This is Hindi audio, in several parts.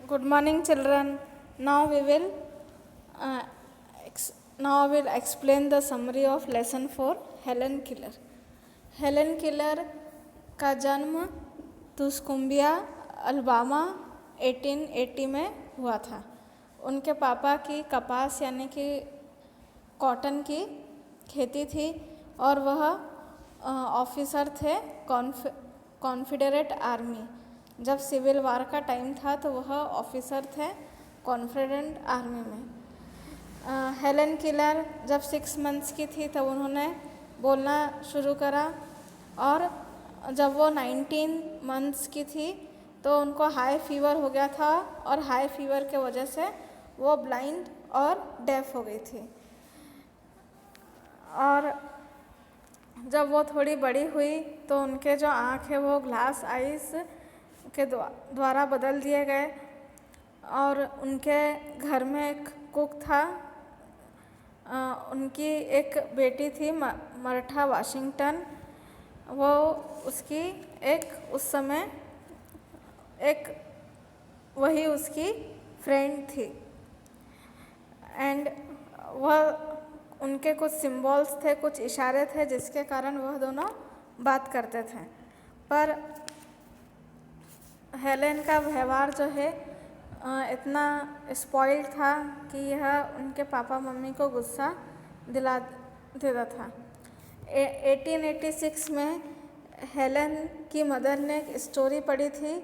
Good morning, children. Now we will now I will explain the summary of lesson 4 Helen Keller. Helen killer का जन्म तुस्कुम्बिया अल्बामा 1880 में हुआ था। उनके पापा की कपास यानी कि कॉटन की खेती थी और वह ऑफिसर थे कॉन्फेडरेट आर्मी। जब सिविल वार का टाइम था तो वह ऑफिसर थे कॉन्फेडरेट आर्मी में। हेलन किलर जब 6 मंथ्स की थी तब उन्होंने बोलना शुरू करा और जब वो 19 मंथ्स की थी तो उनको हाई फीवर हो गया था और हाई फीवर के वजह से वो ब्लाइंड और डेफ हो गई थी। और जब वो थोड़ी बड़ी हुई तो उनके जो आँख है वो ग्लास आइस के द्वारा बदल दिए गए और उनके घर में एक कुक था। उनकी एक बेटी थी मर्था वाशिंगटन, वो उसकी उस समय वही उसकी फ्रेंड थी। एंड वह उनके कुछ सिंबल्स थे, कुछ इशारे थे जिसके कारण वह दोनों बात करते थे। पर हेलेन का व्यवहार जो है इतना स्पॉइल्ड था कि यह उनके पापा मम्मी को गुस्सा दिला देता था। 1886 में हेलेन की मदर ने एक स्टोरी पढ़ी थी।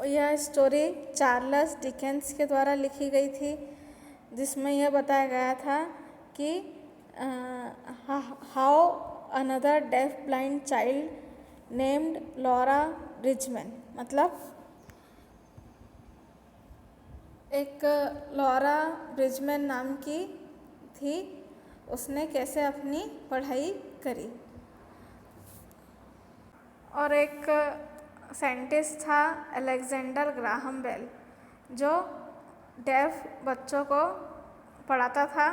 यह स्टोरी चार्ल्स डिकेंस के द्वारा लिखी गई थी, जिसमें यह बताया गया था कि how another deaf blind child named Laura Bridgman, मतलब एक लॉरा ब्रिजमैन नाम की थी, उसने कैसे अपनी पढ़ाई करी। और एक साइंटिस्ट था अलेक्जेंडर ग्राहम बेल, जो डेफ बच्चों को पढ़ाता था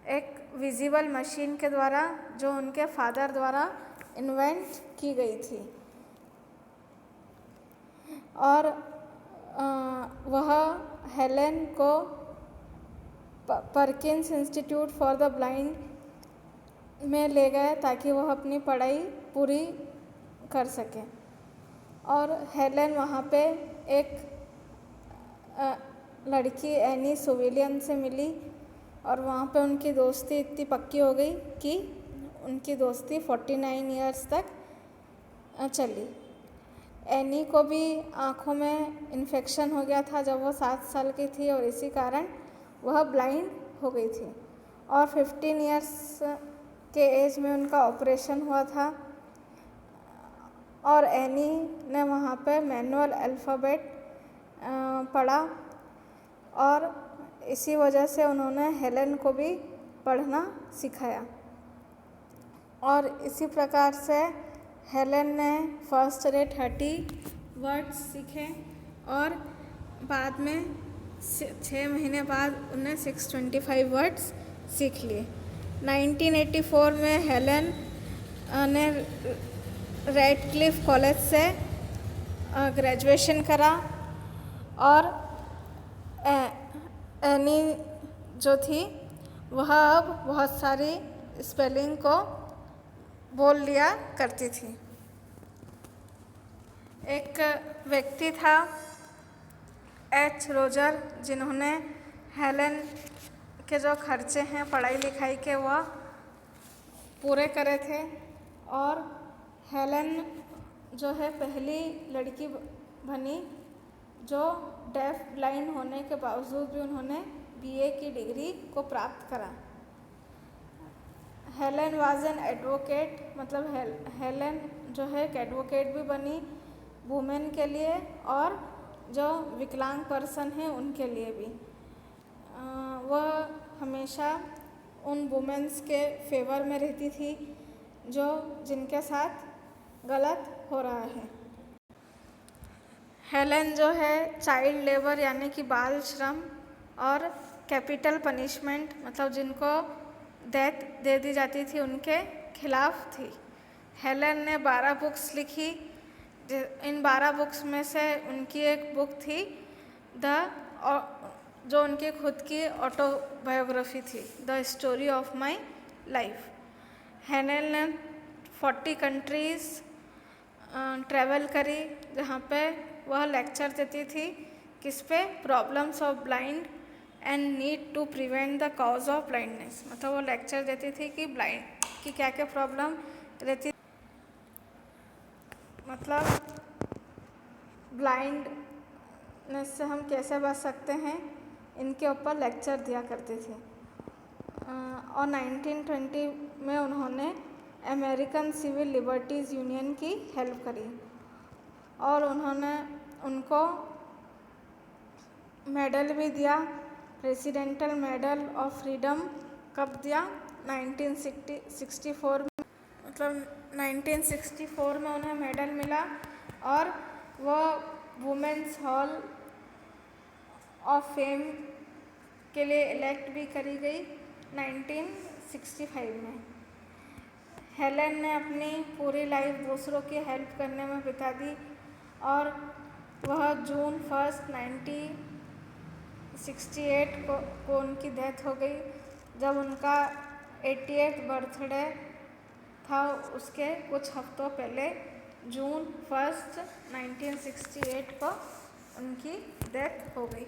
एक विजिबल मशीन के द्वारा जो उनके फादर द्वारा इन्वेंट की गई थी। और वह हेलेन को Perkins institute for the blind में ले गए ताकि वह अपनी पढ़ाई पूरी कर सके। और हेलेन वहाँ पे एक लड़की एनी सुविलियन से मिली और वहाँ पे उनकी दोस्ती इतनी पक्की हो गई कि उनकी दोस्ती 49 ईयर्स तक चली। एनी को भी आँखों में इन्फेक्शन हो गया था जब वो 7 साल की थी और इसी कारण वह ब्लाइंड हो गई थी। और 15 ईयर्स के एज में उनका ऑपरेशन हुआ था और एनी ने वहाँ पे मैनुअल अल्फ़ाबेट पढ़ा और इसी वजह से उन्होंने हेलेन को भी पढ़ना सिखाया। और इसी प्रकार से हेलेन ने फर्स्ट डे 30 वर्ड्स सीखे और बाद में 6 महीने बाद उन्हें 625 वर्ड्स सीख लिए। 1984 में हेलेन ने रेडक्लिफ कॉलेज से ग्रेजुएशन करा और एनी जो थी वह अब बहुत सारी स्पेलिंग को बोल लिया करती थी। एक व्यक्ति था एच रोजर, जिन्होंने हेलेन के जो खर्चे हैं पढ़ाई लिखाई के वह पूरे करे थे। और हेलेन जो है पहली लड़की बनी जो डेफ ब्लाइंड होने के बावजूद भी उन्होंने बीए की डिग्री को प्राप्त करा। हेलेन वाज एन एडवोकेट, मतलब हेलेन जो है एक एडवोकेट भी बनी वुमेन के लिए और जो विकलांग पर्सन हैं उनके लिए भी। वह हमेशा उन वुमेन्स के फेवर में रहती थी जिनके साथ गलत हो रहा है। हेलेन जो है चाइल्ड लेबर यानी कि बाल श्रम और कैपिटल पनिशमेंट, मतलब जिनको डेथ दे दी जाती थी, उनके खिलाफ थी। हेलेन ने 12 बुक्स लिखी इन इन 12 बुक्स में से उनकी एक बुक थी जो उनकी खुद की ऑटोबायोग्राफी थी, the story of my life. Helen ने 40 कंट्रीज़ ट्रैवल करी, जहाँ पे वह लेक्चर देती थी किस पे, problems of blind and need to prevent the cause of blindness. मतलब वो लेक्चर देती थी कि ब्लाइंड की क्या क्या प्रॉब्लम रहती, मतलब ब्लाइंडनेस से हम कैसे बच सकते हैं, इनके ऊपर लेक्चर दिया करती थी। और 1920 में उन्होंने अमेरिकन सिविल लिबर्टीज़ यूनियन की हेल्प करी और उन्होंने उनको मेडल भी दिया, प्रेसिडेंटल मेडल ऑफ फ्रीडम। कब दिया? 1964 में, मतलब 1964 में उन्हें मेडल मिला और वो वुमेन्स हॉल ऑफ फेम के लिए इलेक्ट भी करी गई 1965 में। हेलेन ने अपनी पूरी लाइफ दूसरों की हेल्प करने में बिता दी और वह जून 1, 1968 को उनकी डेथ हो गई, जब उनका 88th बर्थडे था। उसके कुछ हफ्तों पहले जून 1, 1968 को उनकी डेथ हो गई।